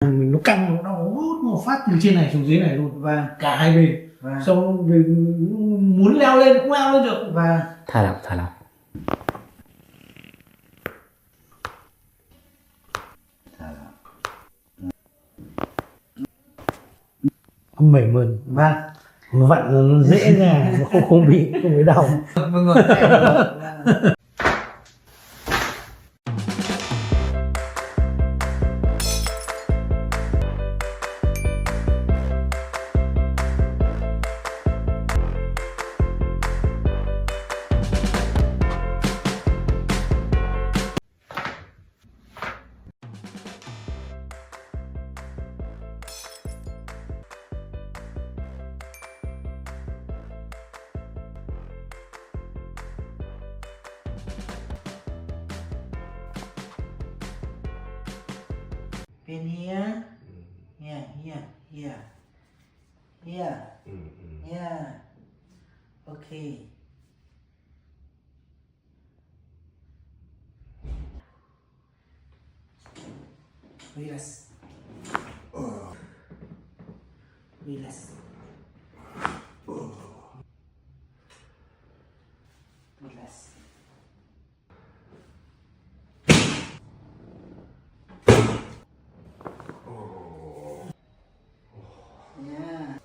mình nó căng, nó hút một phát từ trên này xuống dưới này luôn, và cả hai bên, và xong mình muốn leo lên cũng leo lên được. Và thả lỏng, thả lỏng. mẩy mượn và vặn nó dễ nha, nó không bị đau. vâng rồi. In here, yeah, here, here, here, yeah, okay. Relax. Relax. Relax. Yeah.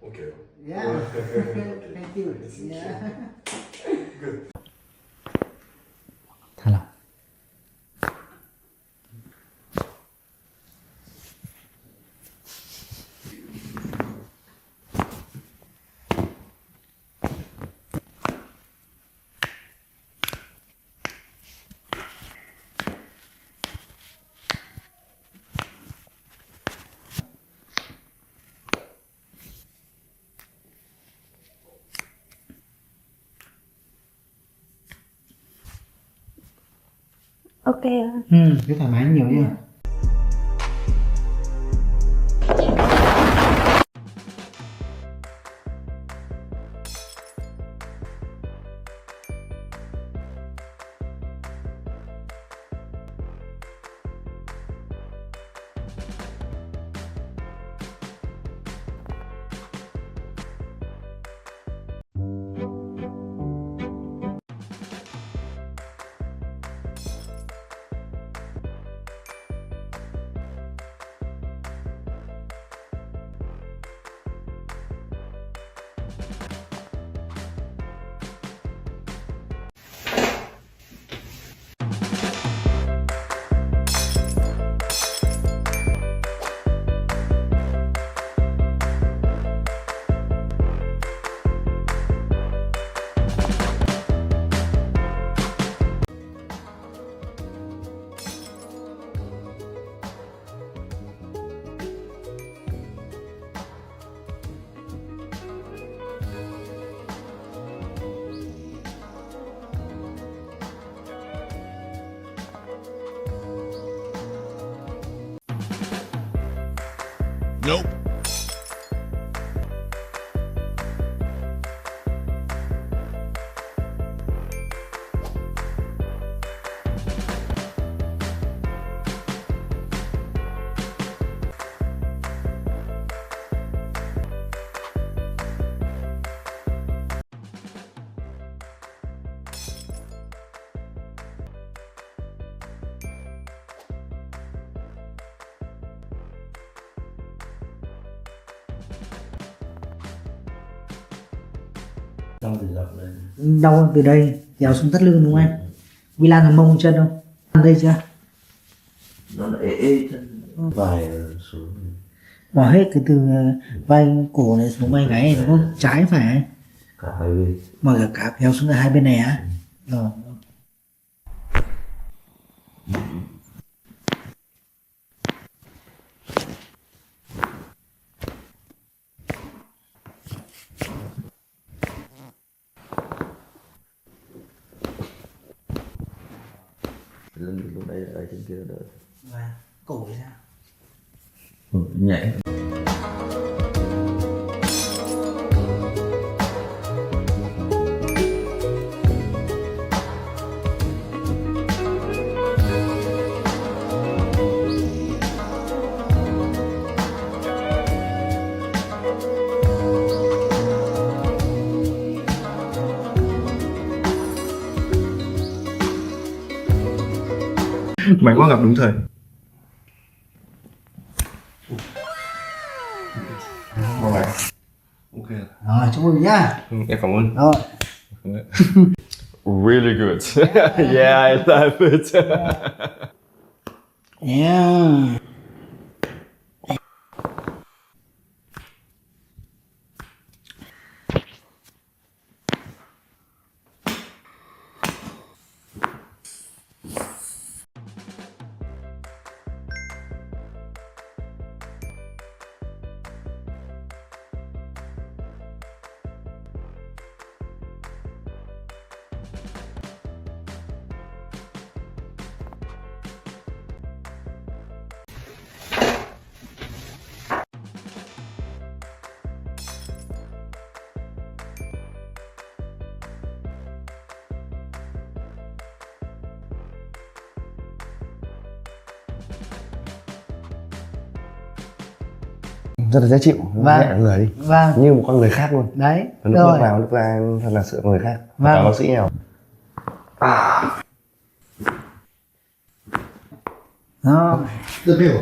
Okay. Yeah. Thank you. Yeah. Thả lỏng. Ok ạ. Cứ thoải mái nhiều đi. Nope. Đau từ dọc lên. Đau từ đây kéo xuống thắt lưng đúng không anh? Bị lan thằng mông chân không? Ăn đây chưa? Nó lại ê chân vài xuống. Bỏ hết cái từ vai cổ này xuống vai gáy này đúng không? Trái phải. Cả hai bên. Mở cả kéo xuống hai bên này á. Rồi. Lưng lúc đấy ở trên kia đỡ. Và cổ thì sao? Nhẹ. May quá gặp đúng thời. Mong này. Ok. Rồi, chúc mừng nhá. Em cảm ơn. Rồi. Really good. Yeah, I love it. Yeah. Rất là dễ chịu, Vâng. nhẹ người đi, Vâng. như một con người khác luôn. Đấy. Lúc Rồi. bước vào lúc ra thật là sự người khác. Vâng. Cảm bác sĩ nào. Đó. Rất hiểu.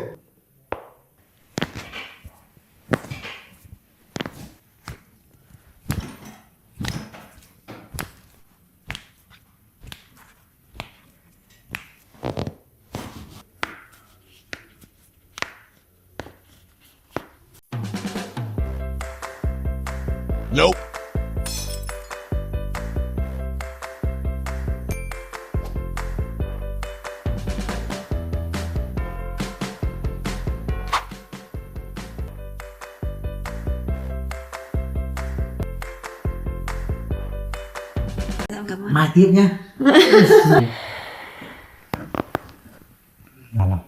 Nope. Mai tiếp nhá. Nào.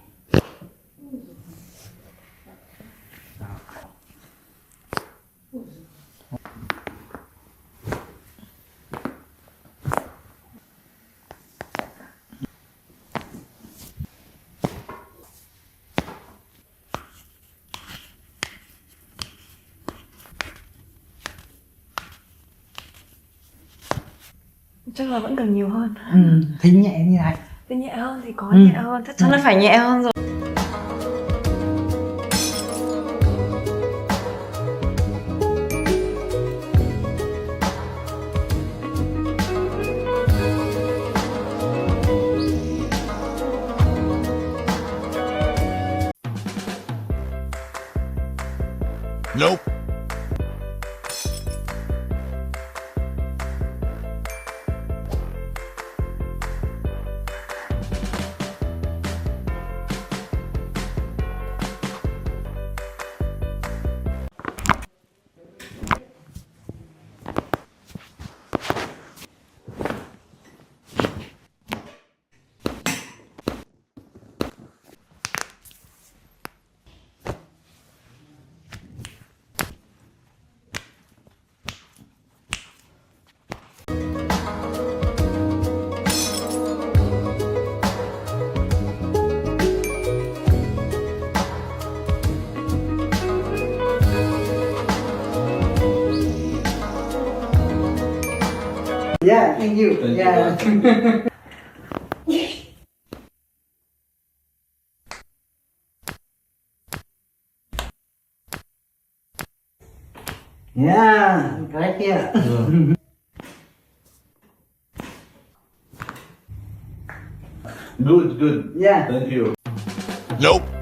Chắc là vẫn cần nhiều hơn. Thấy nhẹ như này. Cái nhẹ hơn thì có nhẹ hơn, chắc chắn là phải nhẹ hơn rồi. Nope. Yeah, thank you. Yeah. Yeah, correct here. Good, good. Yeah. Thank you. Nope.